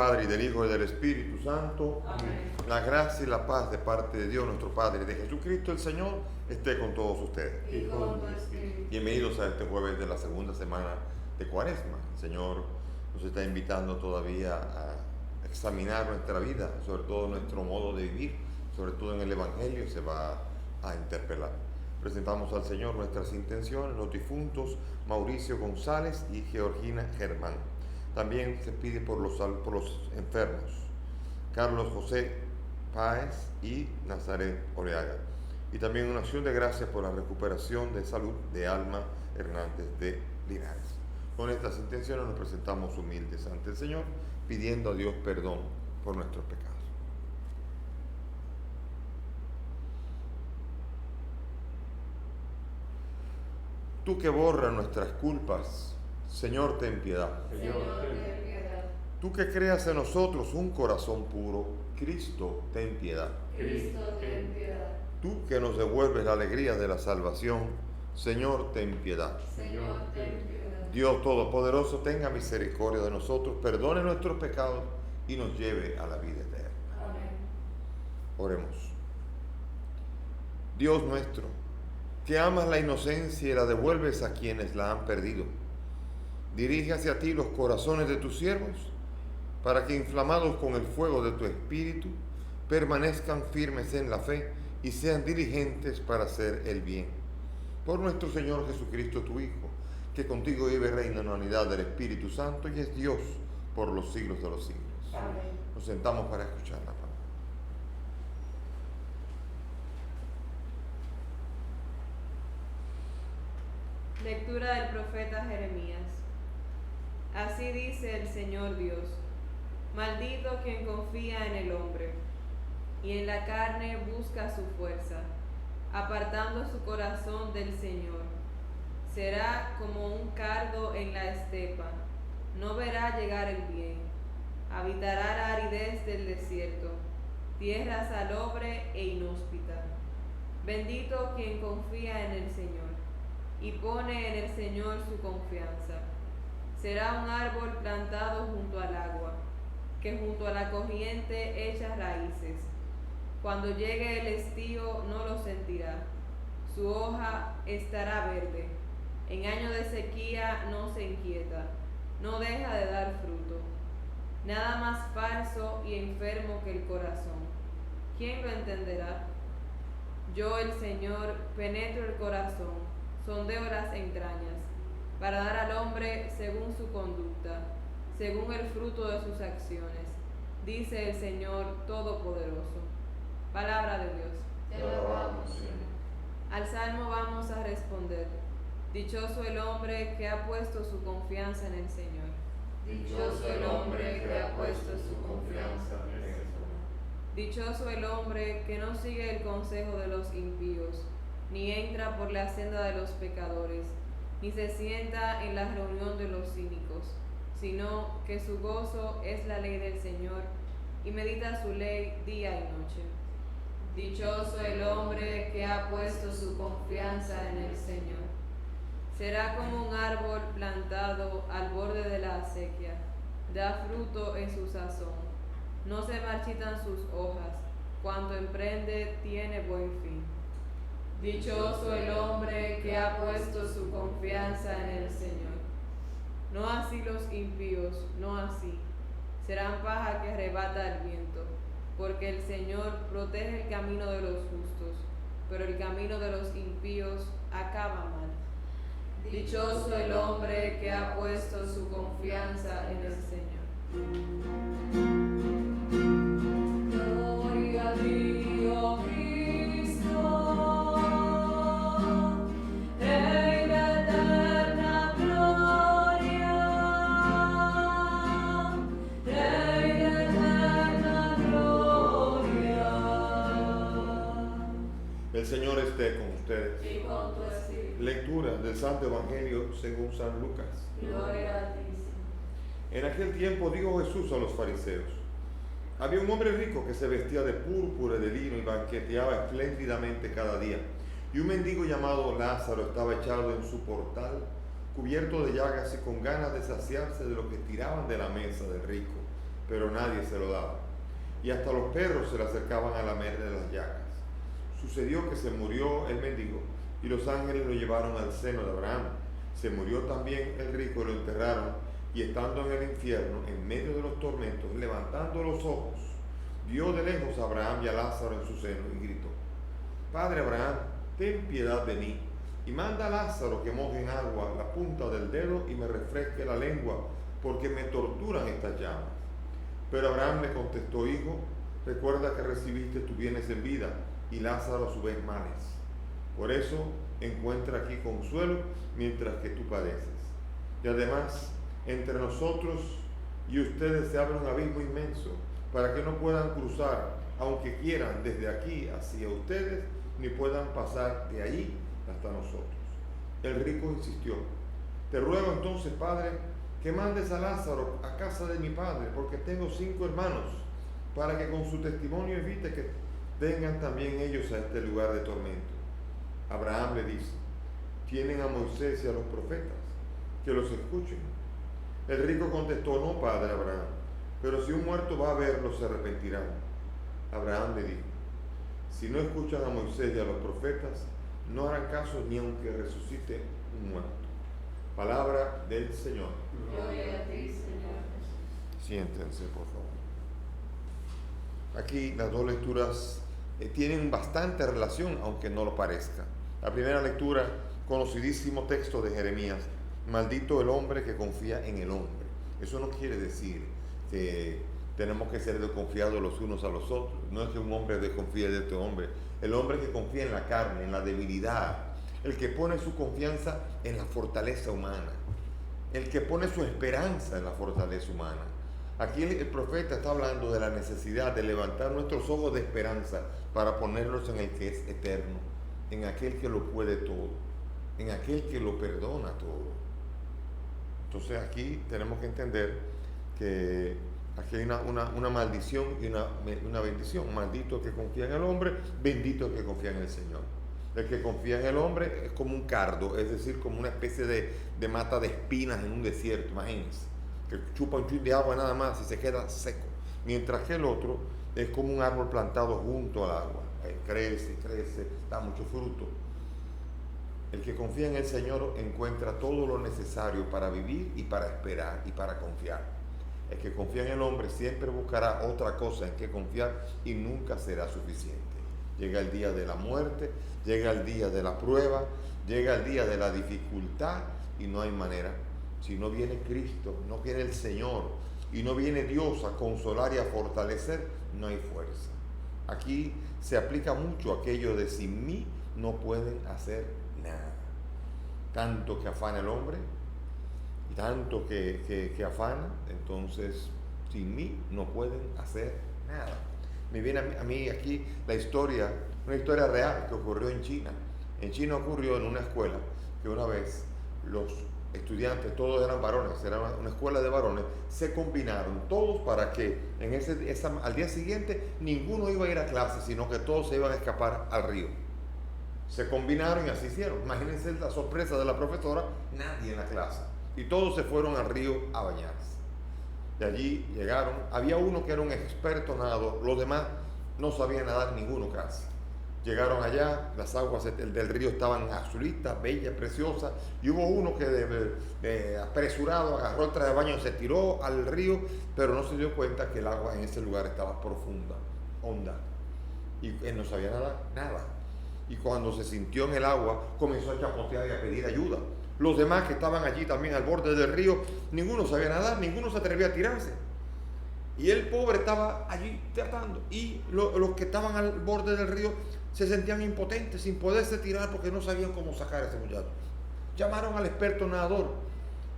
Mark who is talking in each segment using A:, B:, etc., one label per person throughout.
A: Padre, y del Hijo, y del Espíritu Santo.
B: Amén.
A: La gracia y la paz de parte de Dios nuestro Padre y de Jesucristo el Señor esté con todos ustedes.
B: Y con tu espíritu.
A: Bienvenidos a este jueves de la segunda semana de Cuaresma. El Señor nos está invitando todavía a examinar nuestra vida, sobre todo nuestro modo de vivir, sobre todo en el Evangelio se va a interpelar. Presentamos al Señor nuestras intenciones, los difuntos Mauricio González y Georgina Germán. También se pide por los enfermos, Carlos José Páez y Nazaret Oleaga. Y también una acción de gracias por la recuperación de salud de Alma Hernández de Linares. Con estas intenciones nos presentamos humildes ante el Señor, pidiendo a Dios perdón por nuestros pecados. Tú que borras nuestras culpas, Señor, ten piedad.
B: Señor, ten piedad.
A: Tú que creas en nosotros un corazón puro, Cristo, ten piedad.
B: Cristo, ten piedad.
A: Tú que nos devuelves la alegría de la salvación, Señor, ten piedad.
B: Señor, ten piedad.
A: Dios Todopoderoso, tenga misericordia de nosotros, perdone nuestros pecados y nos lleve a la vida eterna.
B: Amén.
A: Oremos. Dios nuestro, que amas la inocencia y la devuelves a quienes la han perdido, dirige hacia ti los corazones de tus siervos, para que inflamados con el fuego de tu espíritu, permanezcan firmes en la fe y sean diligentes para hacer el bien. Por nuestro Señor Jesucristo, tu Hijo, que contigo vive y reina en la unidad del Espíritu Santo y es Dios por los siglos de los siglos.
B: Amén.
A: Nos sentamos para escuchar la palabra.
C: Lectura del profeta Jeremías. Así dice el Señor Dios: maldito quien confía en el hombre, y en la carne busca su fuerza, apartando su corazón del Señor. Será como un cardo en la estepa, no verá llegar el bien. Habitará la aridez del desierto, tierra salobre e inhóspita. Bendito quien confía en el Señor y pone en el Señor su confianza. Será un árbol plantado junto al agua, que junto a la corriente echa raíces. Cuando llegue el estío no lo sentirá, su hoja estará verde. En año de sequía no se inquieta, no deja de dar fruto. Nada más falso y enfermo que el corazón. ¿Quién lo entenderá? Yo, el Señor, penetro el corazón, sondeo las entrañas, para dar al hombre según su conducta, según el fruto de sus acciones, dice el Señor Todopoderoso. Palabra de Dios.
B: Te alabamos, Señor.
C: Al salmo vamos a responder: dichoso el hombre que ha puesto su confianza en el Señor.
B: Dichoso el hombre que ha puesto su confianza en el Señor.
C: Dichoso el hombre que no sigue el consejo de los impíos, ni entra por la senda de los pecadores, ni se sienta en la reunión de los cínicos, sino que su gozo es la ley del Señor, y medita su ley día y noche. Dichoso el hombre que ha puesto su confianza en el Señor. Será como un árbol plantado al borde de la acequia, da fruto en su sazón, no se marchitan sus hojas, cuanto emprende tiene buen fin. Dichoso el hombre que ha puesto su confianza en el Señor. No así los impíos, no así. Serán paja que arrebata el viento, porque el Señor protege el camino de los justos, pero el camino de los impíos acaba mal. Dichoso el hombre que ha puesto su confianza en el Señor.
B: Gloria a Dios, Cristo, Rey de eterna gloria, Rey de eterna gloria.
A: El Señor esté con ustedes.
B: Y con tu espíritu.
A: Lectura del Santo Evangelio según San Lucas.
B: Gloria a ti, Señor.
A: En aquel tiempo dijo Jesús a los fariseos: había un hombre rico que se vestía de púrpura y de lino y banqueteaba espléndidamente cada día. Y un mendigo llamado Lázaro estaba echado en su portal, cubierto de llagas y con ganas de saciarse de lo que tiraban de la mesa del rico. pero nadie se lo daba. Y hasta los perros se le acercaban a lamerle las llagas. Sucedió que se murió el mendigo y los ángeles lo llevaron al seno de Abraham. Se murió también el rico y lo enterraron, y estando en el infierno, en medio de los tormentos, levantando los ojos, vio de lejos a Abraham y a Lázaro en su seno y gritó: Padre Abraham, ten piedad de mí, y manda a Lázaro que moje en agua la punta del dedo y me refresque la lengua, porque me torturan estas llamas. Pero Abraham le contestó: Hijo, recuerda que recibiste tus bienes en vida, y Lázaro a su vez males. Por eso encuentra aquí consuelo mientras que tú padeces. Y además, entre nosotros y ustedes se abre un abismo inmenso, para que no puedan cruzar, aunque quieran, desde aquí hacia ustedes, ni puedan pasar de allí hasta nosotros. El rico insistió: Te ruego entonces, Padre, que mandes a Lázaro a casa de mi padre, porque tengo 5 hermanos, para que con su testimonio evite que vengan también ellos a este lugar de tormento. Abraham le dice: Tienen a Moisés y a los profetas, que los escuchen. El rico contestó: No, padre Abraham, pero si un muerto va a verlos, se arrepentirán. Abraham le dijo: Si no escuchan a Moisés y a los profetas, no harán caso ni aunque resucite un muerto. Palabra del Señor.
B: Gloria a ti, Señor.
A: Siéntense, por favor. Aquí las dos lecturas tienen bastante relación, aunque no lo parezca. La primera lectura, conocidísimo texto de Jeremías: Maldito el hombre que confía en el hombre. Eso no quiere decir que tenemos que ser desconfiados los unos a los otros. No es que un hombre desconfíe de otro hombre. El hombre que confía en la carne, en la debilidad, el que pone su confianza en la fortaleza humana, el que pone su esperanza en la fortaleza humana. Aquí el profeta está hablando de la necesidad de levantar nuestros ojos de esperanza para ponerlos en el que es eterno, en aquel que lo puede todo, en aquel que lo perdona todo. Entonces aquí tenemos que entender que aquí hay una maldición y una bendición. Maldito el que confía en el hombre, bendito el que confía en el Señor. El que confía en el hombre es como un cardo, es decir, como una especie de mata de espinas en un desierto, imagínense, que chupa un chute de agua nada más y se queda seco. Mientras que el otro es como un árbol plantado junto al agua, crece, da mucho fruto. El que confía en el Señor encuentra todo lo necesario para vivir y para esperar y para confiar. El que confía en el hombre siempre buscará otra cosa en que confiar y nunca será suficiente. Llega el día de la muerte, llega el día de la prueba, llega el día de la dificultad y no hay manera. Si no viene Cristo, no viene el Señor y no viene Dios a consolar y a fortalecer, no hay fuerza. Aquí se aplica mucho aquello de sin mí no pueden hacer nada. Tanto que afana el hombre, y tanto que afana, entonces sin mí no pueden hacer nada. Me viene a mí aquí la historia, una historia real que ocurrió en China. En China ocurrió en una escuela que una vez los estudiantes, todos eran varones, era una escuela de varones, se combinaron todos para que al día siguiente ninguno iba a ir a clase, sino que todos se iban a escapar al río. Se combinaron y así hicieron. Imagínense la sorpresa de la profesora, nadie en la clase. Y todos se fueron al río a bañarse. De allí llegaron, había uno que era un experto nadador, los demás no sabían nadar ninguno casi. Llegaron allá, las aguas del río estaban azulitas, bellas, preciosas, y hubo uno que apresurado agarró el traje de baño y se tiró al río, pero no se dio cuenta que el agua en ese lugar estaba profunda, honda, y él no sabía nadar, nada. Y cuando se sintió en el agua, comenzó a chapotear y a pedir ayuda. Los demás que estaban allí también al borde del río, ninguno sabía nadar, ninguno se atrevía a tirarse. Y el pobre estaba allí tratando. Y los que estaban al borde del río se sentían impotentes, sin poderse tirar porque no sabían cómo sacar a ese muchacho. Llamaron al experto nadador.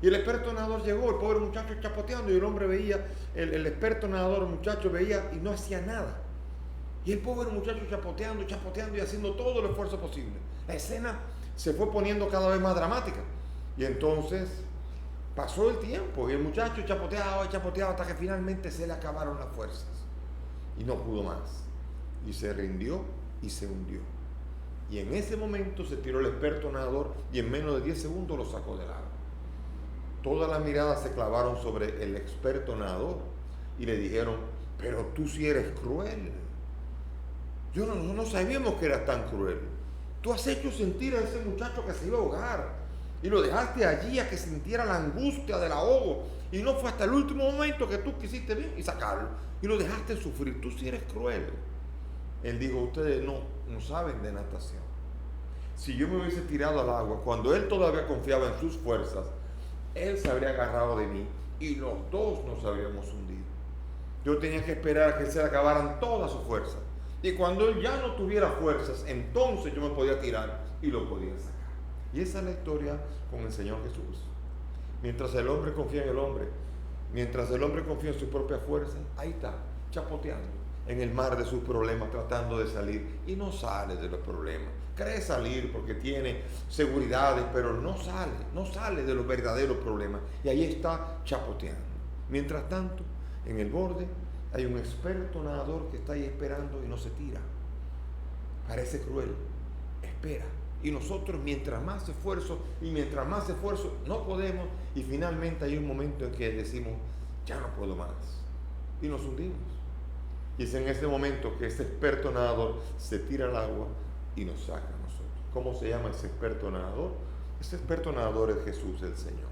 A: Y el experto nadador llegó, el pobre muchacho chapoteando, y el hombre veía, el experto nadador, el muchacho veía y no hacía nada. Y el pobre muchacho chapoteando y haciendo todo el esfuerzo posible. La escena se fue poniendo cada vez más dramática. Y entonces pasó el tiempo y el muchacho chapoteaba hasta que finalmente se le acabaron las fuerzas. Y no pudo más. Y se rindió y se hundió. Y en ese momento se tiró el experto nadador y en menos de 10 segundos lo sacó del agua. Todas las miradas se clavaron sobre el experto nadador y le dijeron, pero tú sí eres cruel. No sabíamos que eras tan cruel. Tú has hecho sentir a ese muchacho que se iba a ahogar y lo dejaste allí a que sintiera la angustia del ahogo, y no fue hasta el último momento que tú quisiste bien y sacarlo y lo dejaste sufrir. Tú sí eres cruel. Él dijo, ustedes no saben de natación. Si yo me hubiese tirado al agua cuando él todavía confiaba en sus fuerzas, él se habría agarrado de mí y los dos nos habríamos hundido. Yo tenía que esperar a que se le acabaran todas sus fuerzas, y cuando él ya no tuviera fuerzas, entonces yo me podía tirar y lo podía sacar. Y esa es la historia con el Señor Jesús. Mientras el hombre confía en el hombre, mientras el hombre confía en su propia fuerza, ahí está, chapoteando en el mar de sus problemas, tratando de salir, y no sale de los problemas. Cree salir porque tiene seguridades, pero no sale de los verdaderos problemas, y ahí está chapoteando. Mientras tanto, en el borde hay un experto nadador que está ahí esperando y no se tira. Parece cruel, espera. Y nosotros, mientras más esfuerzo, no podemos, y finalmente hay un momento en que decimos, ya no puedo más, y nos hundimos. Y es en ese momento que ese experto nadador se tira al agua y nos saca a nosotros. ¿Cómo se llama ese experto nadador? Ese experto nadador es Jesús, el Señor.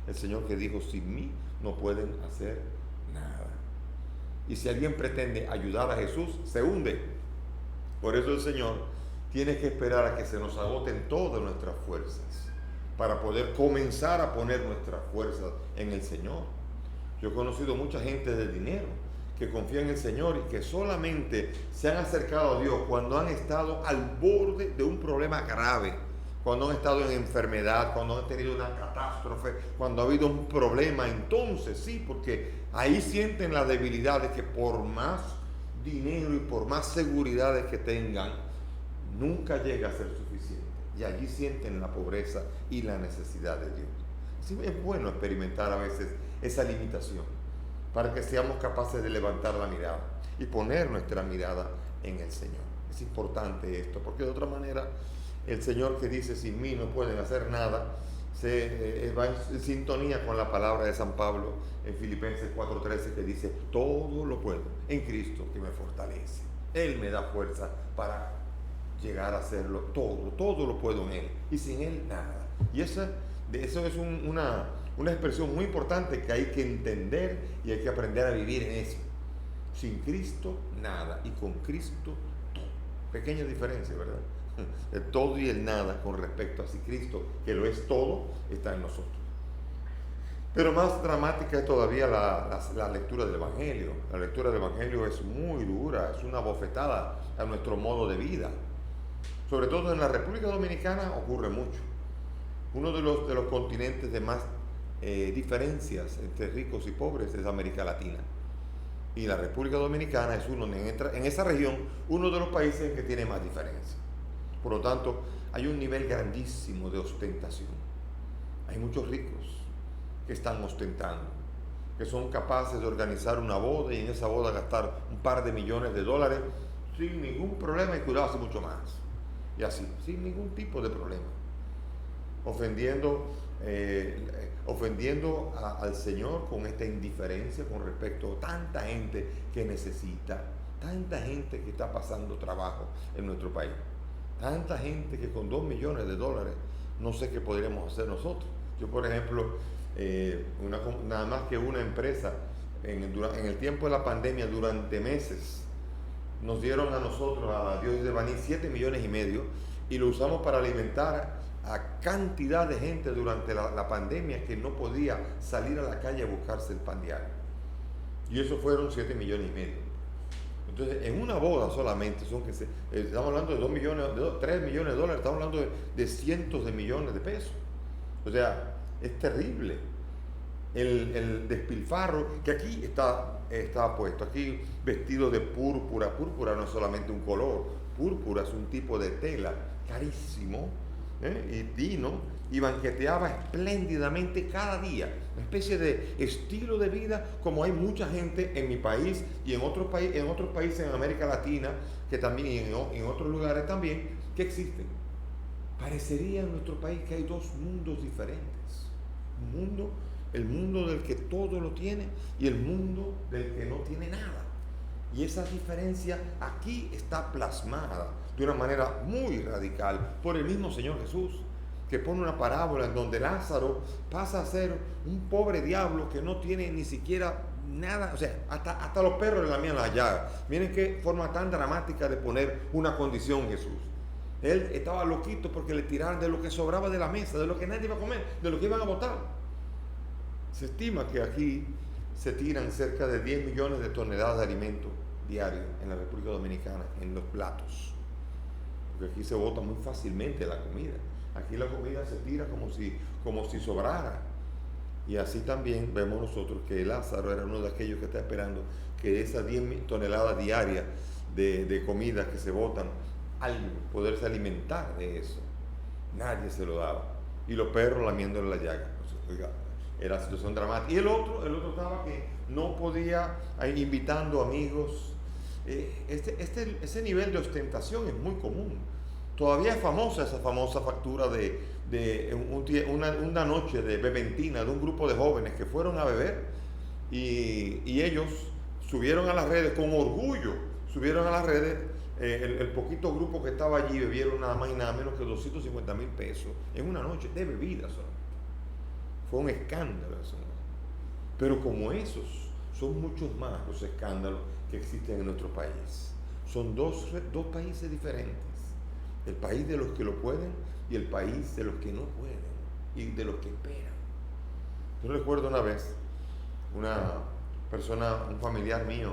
A: El Señor que dijo, sin mí no pueden hacer nada. Y si alguien pretende ayudar a Jesús, se hunde. Por eso el Señor tiene que esperar a que se nos agoten todas nuestras fuerzas para poder comenzar a poner nuestras fuerzas en el Señor. Yo he conocido mucha gente de dinero que confía en el Señor y que solamente se han acercado a Dios cuando han estado al borde de un problema grave, cuando han estado en enfermedad, cuando han tenido una catástrofe, cuando ha habido un problema. Entonces sí, porque ahí sienten las debilidades que por más dinero y por más seguridades que tengan, nunca llega a ser suficiente, y allí sienten la pobreza y la necesidad de Dios. Sí, es bueno experimentar a veces esa limitación para que seamos capaces de levantar la mirada y poner nuestra mirada en el Señor. Es importante esto, porque de otra manera el Señor, que dice sin mí no pueden hacer nada, va en sintonía con la palabra de San Pablo en Filipenses 4:13, que dice, todo lo puedo en Cristo que me fortalece. Él me da fuerza para llegar a hacerlo todo lo puedo en Él, y sin Él nada. Y eso es una expresión muy importante que hay que entender y hay que aprender a vivir en eso. Sin Cristo nada, y con Cristo todo. Pequeña diferencia, ¿verdad? El todo y el nada con respecto a si Cristo, que lo es todo, está en nosotros. Pero más dramática es todavía la lectura del Evangelio. La lectura del Evangelio es muy dura, es una bofetada a nuestro modo de vida. Sobre todo en la República Dominicana ocurre mucho. Uno de los continentes de más diferencias entre ricos y pobres es América Latina. Y la República Dominicana es en esa región, uno de los países que tiene más diferencias. Por lo tanto, hay un nivel grandísimo de ostentación. Hay muchos ricos que están ostentando, que son capaces de organizar una boda y en esa boda gastar un par de millones de dólares sin ningún problema, y cuidado, hace mucho más. Y así, sin ningún tipo de problema. Ofendiendo al Señor con esta indiferencia con respecto a tanta gente que necesita, tanta gente que está pasando trabajo en nuestro país, tanta gente que con 2 millones de dólares no sé qué podríamos hacer nosotros. Yo, por ejemplo, nada más que una empresa en el tiempo de la pandemia, durante meses, nos dieron a nosotros, a la diócesis de Baní, 7,5 millones, y lo usamos para alimentar a cantidad de gente durante la pandemia que no podía salir a la calle a buscarse el pan diario. Y eso fueron 7,5 millones. Entonces, en una boda solamente estamos hablando de 2 millones, 3 millones de dólares, estamos hablando de cientos de millones de pesos. O sea, es terrible el despilfarro que aquí está puesto. Aquí vestido de púrpura. Púrpura no es solamente un color, púrpura es un tipo de tela carísimo, y vino y banqueteaba espléndidamente cada día, una especie de estilo de vida como hay mucha gente en mi país y en otros países en América Latina, que también, y en otros lugares también, que existen. Parecería en nuestro país que hay dos mundos diferentes: un mundo el mundo del que todo lo tiene y el mundo del que no tiene nada. Y esa diferencia aquí está plasmada de una manera muy radical por el mismo Señor Jesús, que pone una parábola en donde Lázaro pasa a ser un pobre diablo que no tiene ni siquiera nada, o sea, hasta los perros le lamían las llagas. Miren qué forma tan dramática de poner una condición Jesús. Él estaba loquito porque le tiraron de lo que sobraba de la mesa, de lo que nadie iba a comer, de lo que iban a botar. Se estima que aquí se tiran cerca de 10 millones de toneladas de alimentos diarios en la República Dominicana, en los platos. Porque aquí se bota muy fácilmente la comida. Aquí la comida se tira como si sobrara. Y así también vemos nosotros que Lázaro era uno de aquellos que está esperando que esas 10 toneladas diarias de comida que se botan, al poderse alimentar de eso. Nadie se lo daba. Y los perros lamiéndole la llaga. Oiga, era una situación dramática. Y el otro estaba que no podía, invitando amigos. Ese nivel de ostentación es muy común. Todavía es famosa esa famosa factura de una noche de beventina de un grupo de jóvenes que fueron a beber y ellos subieron a las redes con orgullo, subieron a las redes el poquito grupo que estaba allí, bebieron nada más y nada menos que 250,000 pesos en una noche de bebida solamente. Fue un escándalo eso. Pero como esos, son muchos más los escándalos que existen en nuestro país. Son dos países diferentes. El país de los que lo pueden y el país de los que no pueden y de los que esperan. Yo recuerdo una vez una persona, un familiar mío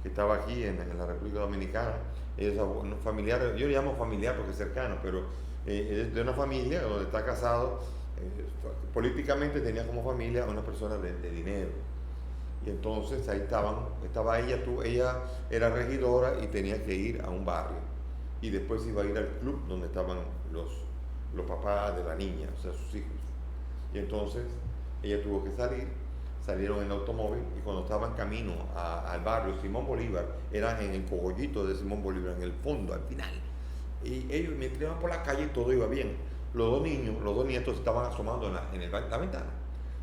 A: que estaba aquí en la República Dominicana. Es un familiar, yo le llamo familiar porque es cercano, pero es de una familia donde está casado. Políticamente tenía como familia a una persona de dinero. Y entonces ahí estaba ella era regidora y tenía que ir a un barrio. Y después iba a ir al club donde estaban los papás de la niña, o sea, sus hijos. Y entonces ella tuvo que salieron en automóvil y cuando estaban camino al barrio Simón Bolívar, era en el cogollito de Simón Bolívar, en el fondo, al final. Y ellos, mientras iban por la calle, todo iba bien. Los dos nietos estaban asomando en la ventana.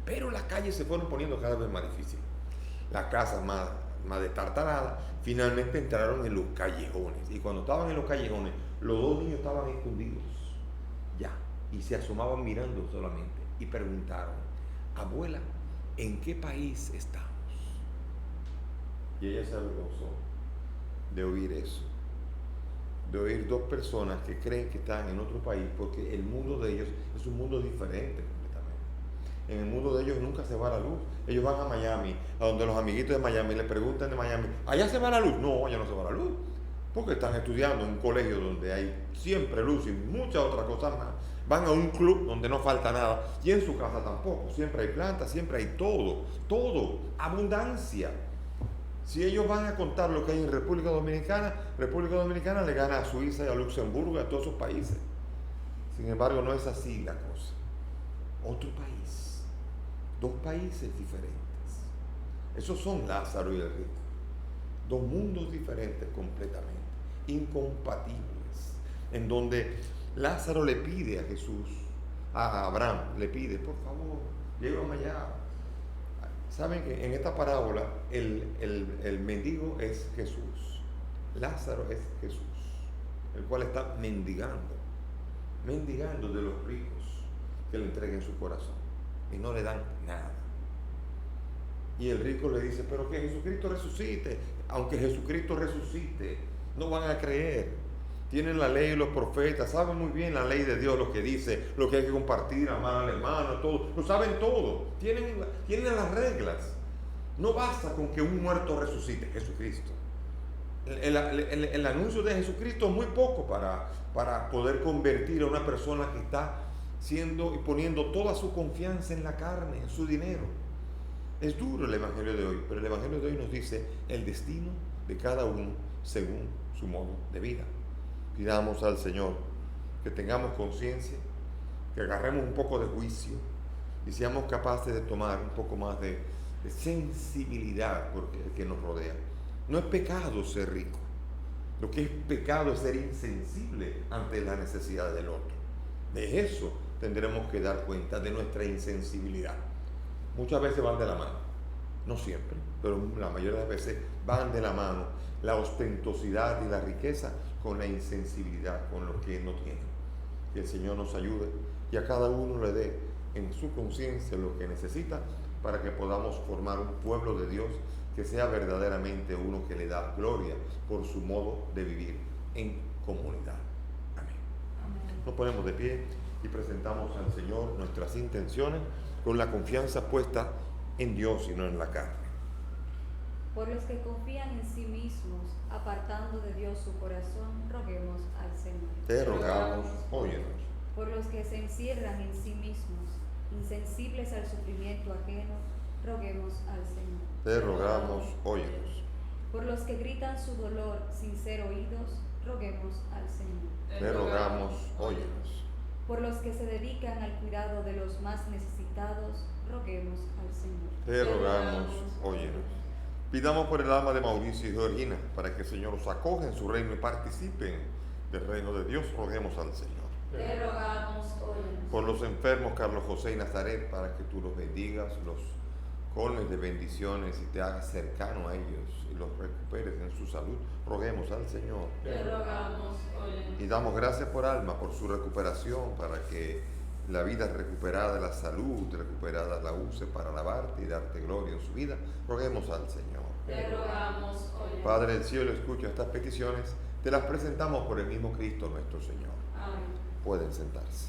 A: Pero las calles se fueron poniendo cada vez más difíciles. Las casas más destartaladas, finalmente entraron en los callejones. Y cuando estaban en los callejones, los dos niños estaban escondidos. Ya. Y se asomaban mirando solamente. Y preguntaron, abuela, ¿en qué país estamos? Y ella se avergonzó de oír eso. De oír dos personas que creen que están en otro país porque el mundo de ellos es un mundo diferente completamente. En el mundo de ellos nunca se va la luz. Ellos van a Miami, a donde los amiguitos de Miami le preguntan de Miami, ¿allá se va la luz? No, allá no se va la luz. Porque están estudiando en un colegio donde hay siempre luz y muchas otras cosas más. Van a un club donde no falta nada. Y en su casa tampoco. Siempre hay plantas, siempre hay todo. Abundancia. Si ellos van a contar lo que hay en República Dominicana le gana a Suiza y a Luxemburgo y a todos esos países. Sin embargo, no es así la cosa. Otro país. Dos países diferentes. Esos son Lázaro y el rico. Dos mundos diferentes completamente. Incompatibles. En donde Lázaro le pide a Jesús, a Abraham, le pide, por favor, llévame allá. Saben que en esta parábola el mendigo es Jesús. Lázaro es Jesús, el cual está mendigando de los ricos que le entreguen su corazón y no le dan nada. Y el rico le dice, pero que Jesucristo resucite. Aunque Jesucristo resucite, no van a creer. Tienen la ley y los profetas, saben muy bien la ley de Dios, lo que dice, lo que hay que compartir, amar al hermano, todo, lo saben todo, tienen las reglas. No basta con que un muerto resucite, Jesucristo. El anuncio de Jesucristo es muy poco para poder convertir a una persona que está siendo y poniendo toda su confianza en la carne, en su dinero. Es duro el Evangelio de hoy, pero el Evangelio de hoy nos dice el destino de cada uno según su modo de vida. Pidamos al Señor que tengamos conciencia, que agarremos un poco de juicio y seamos capaces de tomar un poco más de sensibilidad por el que nos rodea. No es pecado ser rico. Lo que es pecado es ser insensible ante la necesidad del otro. De eso tendremos que dar cuenta, de nuestra insensibilidad. muchas veces van de la mano. No siempre, pero la mayoría de las veces van de la mano la ostentosidad y la riqueza con la insensibilidad, con lo que no tiene. Que el Señor nos ayude y a cada uno le dé en su conciencia lo que necesita para que podamos formar un pueblo de Dios que sea verdaderamente uno que le da gloria por su modo de vivir en comunidad. Amén. Nos ponemos de pie y presentamos al Señor nuestras intenciones con la confianza puesta en Dios y no en la carne.
B: Por los que confían en sí mismos, apartando de Dios su corazón, roguemos al Señor.
A: Te rogamos, óyenos.
B: Por los que se encierran en sí mismos, insensibles al sufrimiento ajeno, roguemos al Señor.
A: Te rogamos, óyenos.
B: Por los que gritan su dolor sin ser oídos, roguemos al Señor.
A: Te rogamos, óyenos.
B: Por los que se dedican al cuidado de los más necesitados, roguemos al Señor.
A: Te rogamos, óyenos. Pidamos por el alma de Mauricio y Georgina, para que el Señor los acoja en su reino y participen del reino de Dios, roguemos al Señor.
B: Te rogamos, óyenos.
A: Por los enfermos Carlos José y Nazaret, para que tú los bendigas, los colmes de bendiciones y te hagas cercano a ellos y los recuperes en su salud, roguemos al Señor.
B: Te rogamos, óyenos.
A: Y damos gracias por Alma, por su recuperación, para que la vida recuperada, la salud recuperada, la use para alabarte y darte gloria en su vida, roguemos al Señor.
B: Te rogamos, óyenos.
A: Padre del cielo, escucha estas peticiones, te las presentamos por el mismo Cristo nuestro Señor.
B: Amén.
A: Pueden sentarse.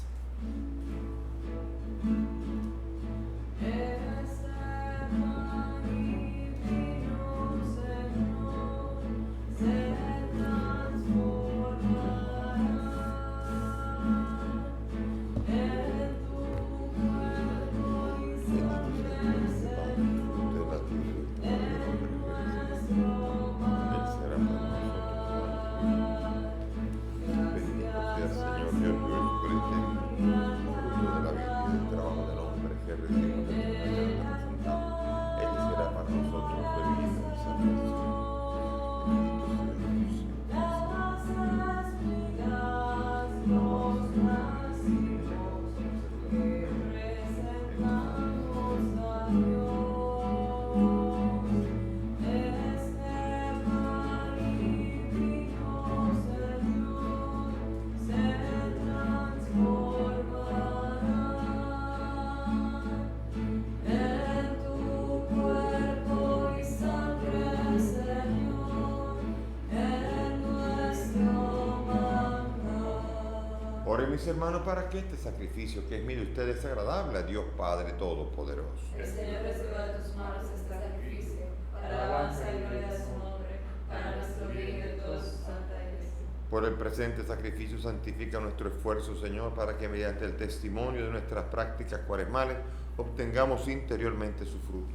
A: Oren mis hermanos para que este sacrificio que es mío de ustedes es agradable a Dios Padre Todopoderoso.
B: El Señor reciba de tus manos este sacrificio, para la alabanza y gloria de su nombre, para nuestro bien y de toda su santa iglesia.
A: Por el presente sacrificio santifica nuestro esfuerzo, Señor, para que mediante el testimonio de nuestras prácticas cuaresmales obtengamos interiormente su fruto.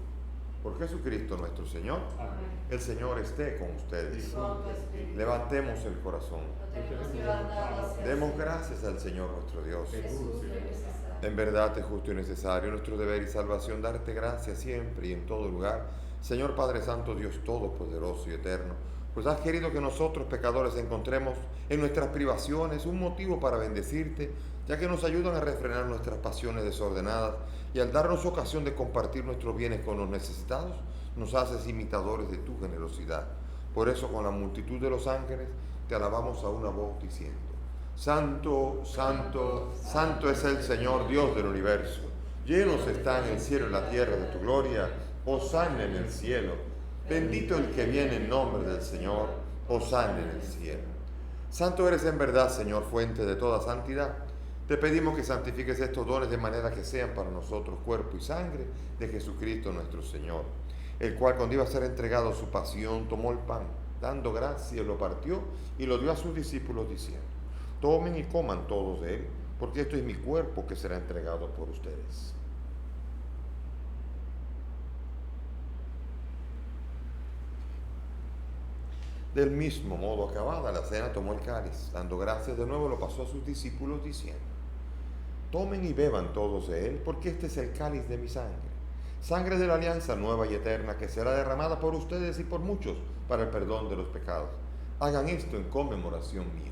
A: Por Jesucristo nuestro Señor.
B: Amén.
A: El Señor esté con ustedes.
B: Con tu espíritu.
A: Levantemos el corazón.
B: Lo tenemos levantado hacia el
A: Demos
B: Señor.
A: gracias al Señor nuestro Dios.
B: Es justo y necesario.
A: En verdad es justo y necesario nuestro deber y salvación darte gracias siempre y en todo lugar, Señor Padre Santo, Dios Todopoderoso y Eterno, pues has querido que nosotros pecadores encontremos en nuestras privaciones un motivo para bendecirte, ya que nos ayudan a refrenar nuestras pasiones desordenadas y al darnos ocasión de compartir nuestros bienes con los necesitados, nos haces imitadores de tu generosidad. Por eso con la multitud de los ángeles te alabamos a una voz diciendo: Santo, Santo, Santo es el Señor Dios del universo. Llenos están el cielo y la tierra de tu gloria. Hosana en el cielo. Bendito el que viene en nombre del Señor. Hosana en el cielo. Santo eres en verdad, Señor, fuente de toda santidad. Te pedimos que santifiques estos dones de manera que sean para nosotros cuerpo y sangre de Jesucristo nuestro Señor, el cual cuando iba a ser entregado a su pasión tomó el pan, dando gracias lo partió y lo dio a sus discípulos diciendo: Tomen y coman todos de él, porque esto es mi cuerpo que será entregado por ustedes. Del mismo modo, acabada la cena, tomó el cáliz, dando gracias de nuevo lo pasó a sus discípulos diciendo: Tomen y beban todos de él, porque este es el cáliz de mi sangre, sangre de la alianza nueva y eterna, que será derramada por ustedes y por muchos para el perdón de los pecados. Hagan esto en conmemoración mía.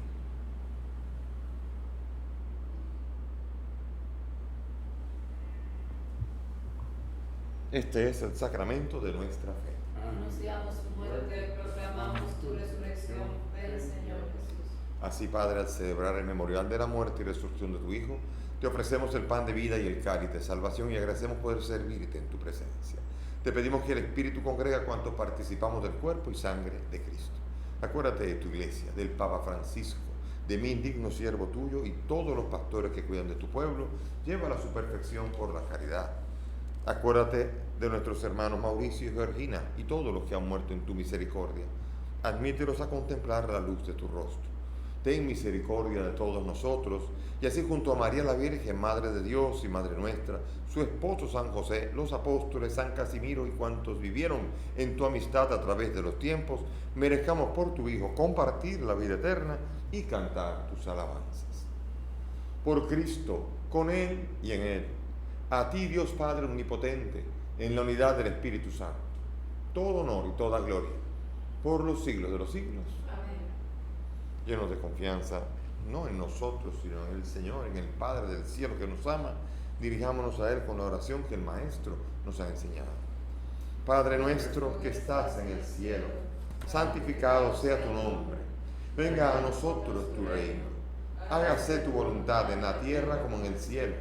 A: Este es el sacramento de nuestra fe.
B: Anunciamos tu muerte, proclamamos tu resurrección. Ven, Señor Jesús.
A: Así, Padre, al celebrar el memorial de la muerte y resurrección de tu Hijo, te ofrecemos el pan de vida y el cáliz de salvación y agradecemos poder servirte en tu presencia. Te pedimos que el Espíritu congrega a cuantos participamos del cuerpo y sangre de Cristo. Acuérdate de tu iglesia, del Papa Francisco, de mí, indigno siervo tuyo, y todos los pastores que cuidan de tu pueblo. Llévala a su perfección por la caridad. Acuérdate de nuestros hermanos Mauricio y Georgina y todos los que han muerto en tu misericordia. Admítelos a contemplar la luz de tu rostro. Ten misericordia de todos nosotros, y así junto a María la Virgen, Madre de Dios y Madre nuestra, su esposo San José, los apóstoles, San Casimiro y cuantos vivieron en tu amistad a través de los tiempos, merezcamos por tu Hijo compartir la vida eterna y cantar tus alabanzas. Por Cristo, con Él y en Él, a ti Dios Padre Omnipotente, en la unidad del Espíritu Santo, todo honor y toda gloria, por los siglos de los siglos. Llenos de confianza, no en nosotros, sino en el Señor, en el Padre del cielo que nos ama, dirijámonos a Él con la oración que el Maestro nos ha enseñado. Padre nuestro que estás en el cielo, santificado sea tu nombre. Venga a nosotros tu reino. Hágase tu voluntad en la tierra como en el cielo.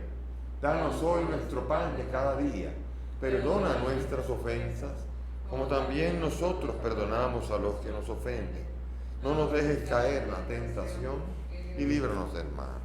A: Danos hoy nuestro pan de cada día. Perdona nuestras ofensas, como también nosotros perdonamos a los que nos ofenden. No nos dejes caer en la tentación y líbranos del mal.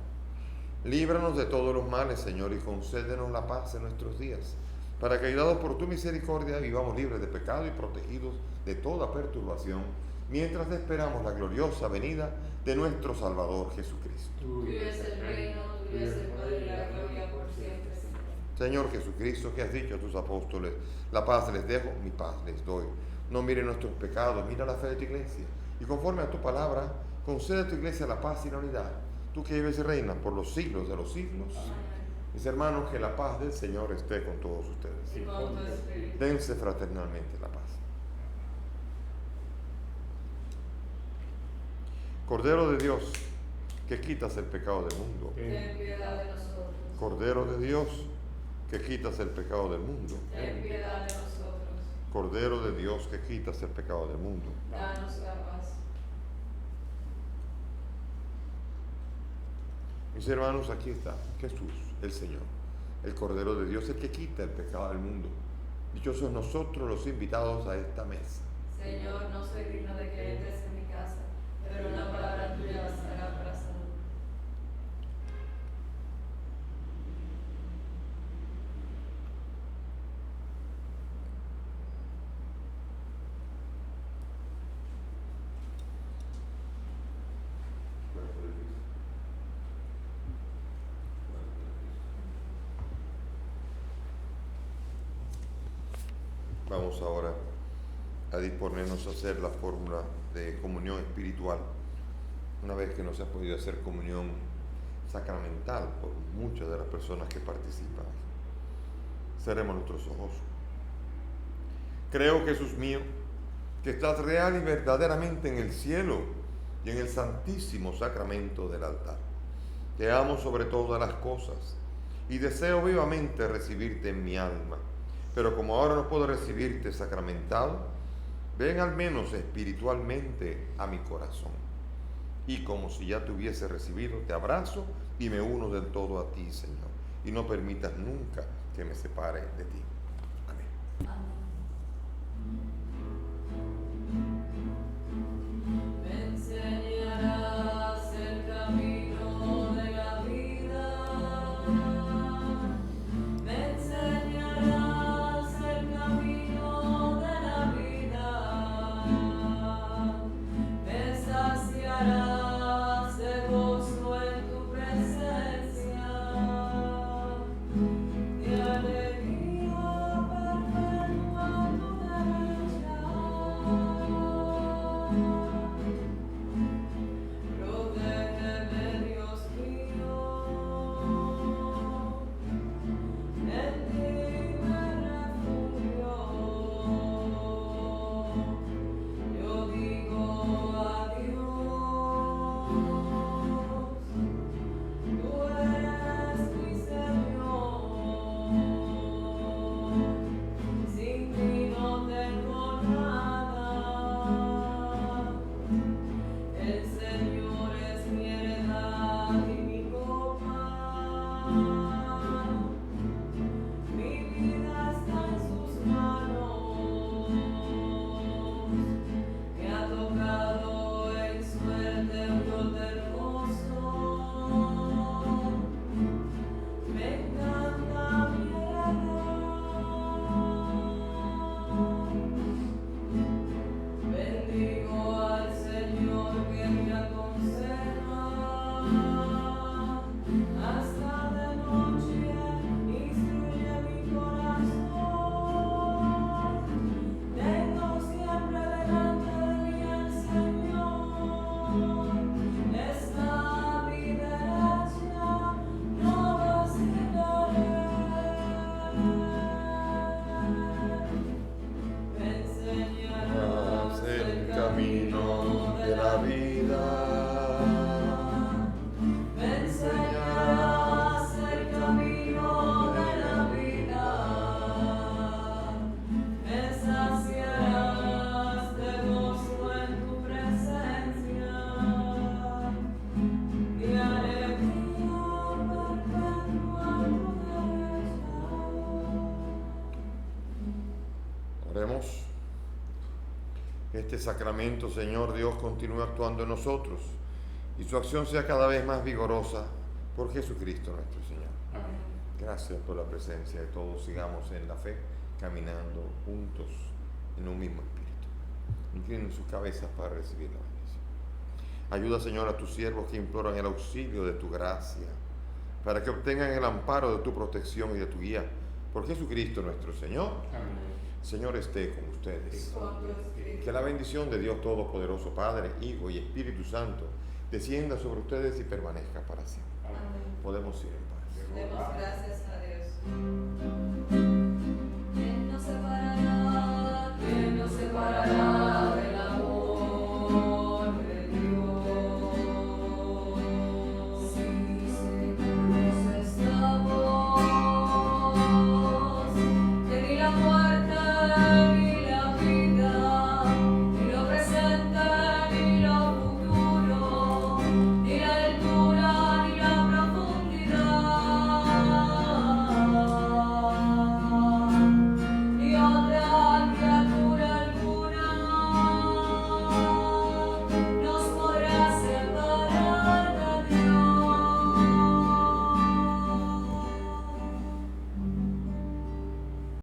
A: Líbranos de todos los males, Señor, y concédenos la paz en nuestros días, para que, ayudados por tu misericordia, vivamos libres de pecado y protegidos de toda perturbación, mientras esperamos la gloriosa venida de nuestro Salvador Jesucristo.
B: Tuyo es el reino, tuyo es el poder y la gloria por siempre, Señor.
A: Señor Jesucristo, que has dicho a tus apóstoles, la paz les dejo, mi paz les doy. No mire nuestros pecados, mira la fe de tu iglesia. Y conforme a tu palabra, concede a tu iglesia la paz y la unidad. Tú que vives y reinas por los siglos de los siglos. Amén. Mis hermanos, que la paz del Señor esté con todos ustedes.
B: Y con tu espíritu.
A: Dense fraternalmente la paz. Cordero de Dios, que quitas el pecado del mundo.
B: Ten piedad de nosotros.
A: Cordero de Dios, que quitas el pecado del mundo.
B: Ten piedad de nosotros.
A: Cordero de Dios, que quitas el pecado del mundo.
B: Danos la paz.
A: Mis hermanos, aquí está Jesús, el Señor, el Cordero de Dios, el que quita el pecado del mundo. Dichosos nosotros los invitados a esta mesa.
B: Señor, no soy digno de que entres en mi casa, pero una palabra tuya bastará para salud.
A: Vamos ahora a disponernos a hacer la fórmula de comunión espiritual, una vez que no se ha podido hacer comunión sacramental por muchas de las personas que participan. Cerremos nuestros ojos. Creo, Jesús mío, que estás real y verdaderamente en el cielo y en el santísimo sacramento del altar. Te amo sobre todas las cosas y deseo vivamente recibirte en mi alma. Pero como ahora no puedo recibirte sacramentado, ven al menos espiritualmente a mi corazón. Y como si ya te hubiese recibido, te abrazo y me uno del todo a ti, Señor. Y no permitas nunca que me separe de ti. Amén.
B: Amén. Me enseñarás el camino de la vida. Me enseñarás el camino de la vida. Me saciarás de gozo en tu presencia. De alegría perpetua.
A: este sacramento, Señor Dios, continúe actuando en nosotros y su acción sea cada vez más vigorosa por Jesucristo nuestro Señor.
B: Amén.
A: Gracias por la presencia de todos. Sigamos en la fe, caminando juntos en un mismo espíritu. Inclinen sus cabezas para recibir la bendición. Ayuda, Señor, a tus siervos que imploran el auxilio de tu gracia, para que obtengan el amparo de tu protección y de tu guía. Por Jesucristo nuestro Señor.
B: Amén.
A: Señor, esté con ustedes.
B: Con tu espíritu.
A: Que la bendición de Dios Todopoderoso, Padre, Hijo y Espíritu Santo, descienda sobre ustedes y permanezca para siempre.
B: Amén.
A: Podemos ir en paz.
B: Demos gracias a Dios. ¿Quién nos separará? ¿Quién nos separará